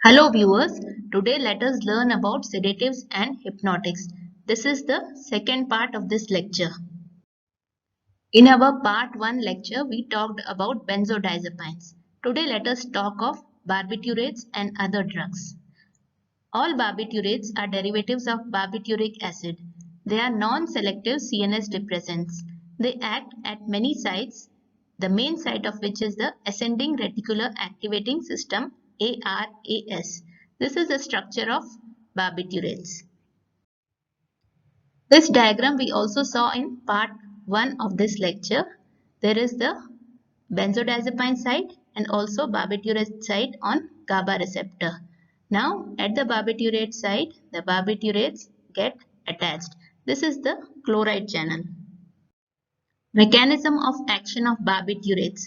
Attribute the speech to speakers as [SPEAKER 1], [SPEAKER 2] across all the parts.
[SPEAKER 1] Hello viewers, today let us learn about sedatives and hypnotics. This is the second part of this lecture. In our part 1 lecture, we talked about benzodiazepines. Today let us talk of barbiturates and other drugs. All barbiturates are derivatives of barbituric acid. They are non-selective CNS depressants. They act at many sites, the main site of which is the ascending reticular activating system ARAS. This is the structure of barbiturates. This diagram we also saw in part 1 of this lecture. There is the benzodiazepine site and also barbiturate site on GABA receptor. Now at the barbiturate site, the barbiturates get attached. This is the chloride channel. Mechanism of action of barbiturates.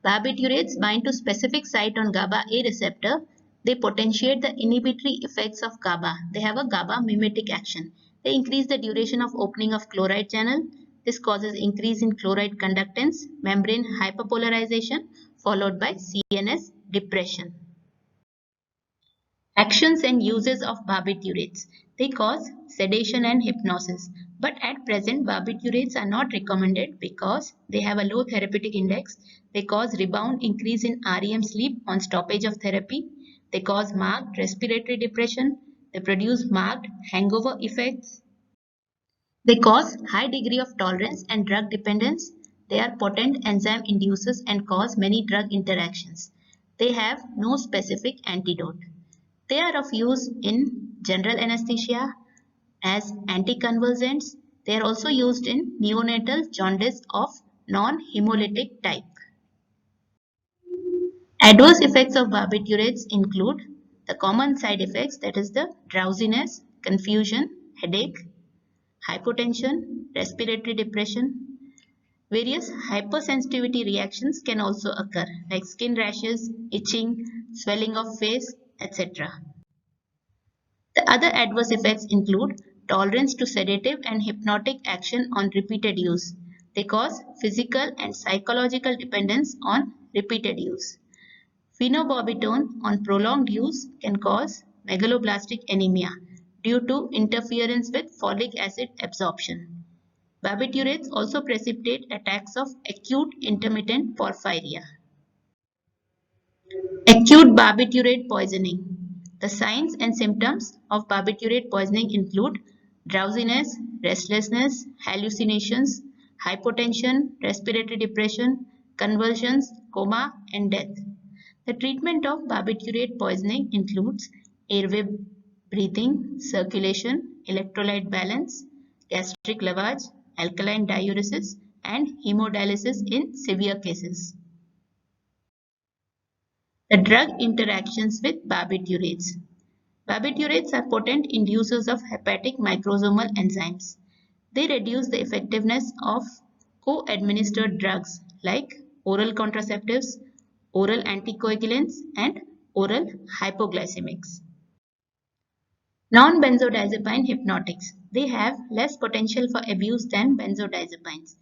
[SPEAKER 1] Barbiturates bind to specific site on GABA A receptor. They potentiate the inhibitory effects of GABA. They have a GABA mimetic action. They increase the duration of opening of chloride channel. This causes increase in chloride conductance, membrane hyperpolarization, followed by CNS depression. Actions and uses of barbiturates. They cause sedation and hypnosis. But at present, barbiturates are not recommended because they have a low therapeutic index. They cause rebound increase in REM sleep on stoppage of therapy. They cause marked respiratory depression. They produce marked hangover effects. They cause high degree of tolerance and drug dependence. They are potent enzyme inducers and cause many drug interactions. They have no specific antidote. They are of use in general anesthesia as anticonvulsants. They are also used in neonatal jaundice of non-hemolytic type. Adverse effects of barbiturates include the common side effects, that is the drowsiness, confusion, headache, hypotension, respiratory depression. Various hypersensitivity reactions can also occur like skin rashes, itching, swelling of face, etc. The other adverse effects include tolerance to sedative and hypnotic action on repeated use. They cause physical and psychological dependence on repeated use. Phenobarbital on prolonged use can cause megaloblastic anemia due to interference with folic acid absorption. Barbiturates also precipitate attacks of acute intermittent porphyria. Acute barbiturate poisoning. The signs and symptoms of barbiturate poisoning include drowsiness, restlessness, hallucinations, hypotension, respiratory depression, convulsions, coma, and death. The treatment of barbiturate poisoning includes airway breathing, circulation, electrolyte balance, gastric lavage, alkaline diuresis, and hemodialysis in severe cases. The drug interactions with barbiturates. Barbiturates are potent inducers of hepatic microsomal enzymes. They reduce the effectiveness of co-administered drugs like oral contraceptives, oral anticoagulants, and oral hypoglycemics. Non-benzodiazepine hypnotics. They have less potential for abuse than benzodiazepines.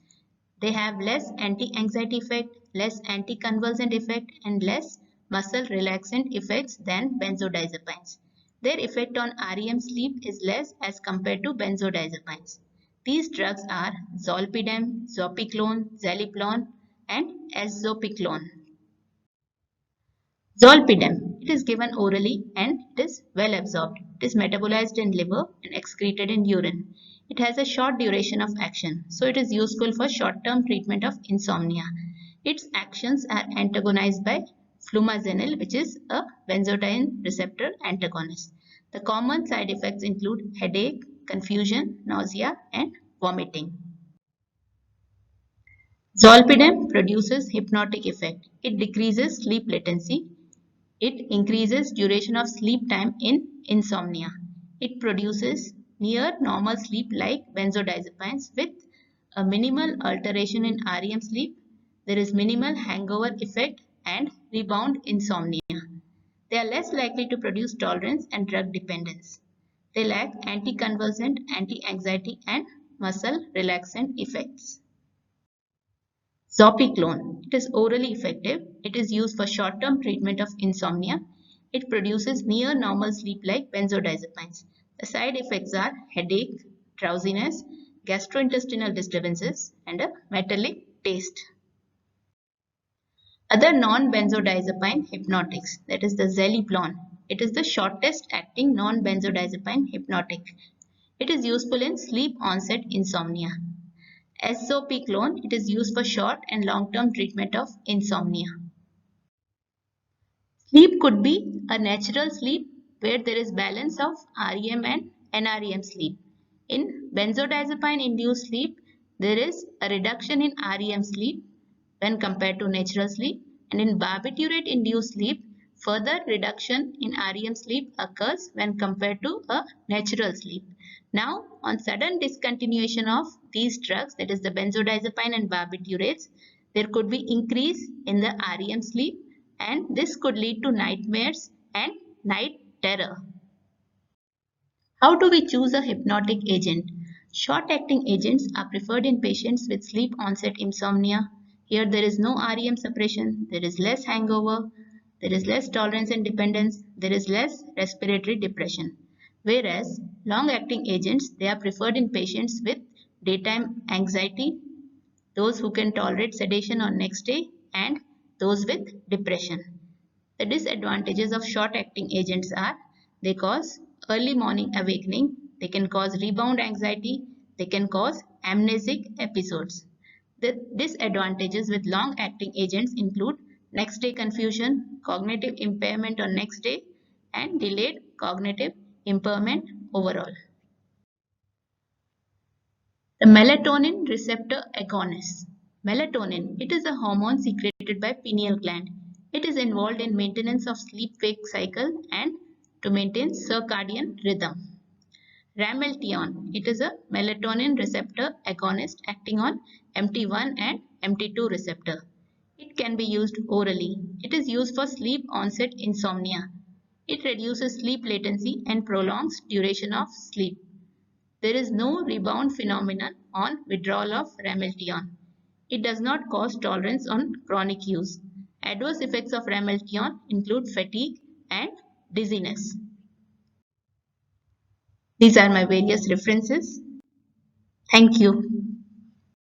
[SPEAKER 1] They have less anti-anxiety effect, less anti-convulsant effect, and less muscle relaxant effects than benzodiazepines. Their effect on REM sleep is less as compared to benzodiazepines. These drugs are zolpidem, zopiclone, zaleplon, and azopiclone. Zolpidem. It is given orally and it is well absorbed. It is metabolized in liver and excreted in urine. It has a short duration of action, so it is useful for short-term treatment of insomnia. Its actions are antagonized by flumazenil, which is a benzodiazepine receptor antagonist. The common side effects include headache, confusion, nausea, and vomiting. Zolpidem produces hypnotic effect. It decreases sleep latency. It increases duration of sleep time in insomnia. It produces near normal sleep like benzodiazepines with a minimal alteration in REM sleep. There is minimal hangover effect and rebound insomnia. They are less likely to produce tolerance and drug dependence. They lack anticonvulsant, anti-anxiety and muscle relaxant effects. Zopiclone. It is orally effective. It is used for short-term treatment of insomnia. It produces near normal sleep like benzodiazepines. The side effects are headache, drowsiness, gastrointestinal disturbances, and a metallic taste. Other non-benzodiazepine hypnotics, that is the Zeliplon. It is the shortest acting non-benzodiazepine hypnotic. It is useful in sleep onset insomnia. Eszopiclone, it is used for short and long-term treatment of insomnia. Sleep could be a natural sleep where there is balance of REM and NREM sleep. In benzodiazepine-induced sleep, there is a reduction in REM sleep when compared to natural sleep, and in barbiturate-induced sleep, further reduction in REM sleep occurs when compared to a natural sleep. Now, on sudden discontinuation of these drugs, that is the benzodiazepine and barbiturates, there could be increase in the REM sleep, and this could lead to nightmares and night terror. How do we choose a hypnotic agent? Short-acting agents are preferred in patients with sleep onset insomnia. Here there is no REM suppression, there is less hangover, there is less tolerance and dependence, there is less respiratory depression. Whereas long-acting agents, they are preferred in patients with daytime anxiety, those who can tolerate sedation on next day, and those with depression. The disadvantages of short-acting agents are they cause early morning awakening, they can cause rebound anxiety, they can cause amnesic episodes. The disadvantages with long-acting agents include next day confusion, cognitive impairment on next day, and delayed cognitive impairment overall. The melatonin receptor agonist. Melatonin, it is a hormone secreted by pineal gland. It is involved in maintenance of sleep-wake cycle and to maintain circadian rhythm. Ramelteon, it is a melatonin receptor agonist acting on MT1 and MT2 receptor. It can be used orally. It is used for sleep onset insomnia. It reduces sleep latency and prolongs duration of sleep. There is no rebound phenomenon on withdrawal of Ramelteon. It does not cause tolerance on chronic use. Adverse effects of Ramelteon include fatigue and dizziness. These are my various references. Thank you.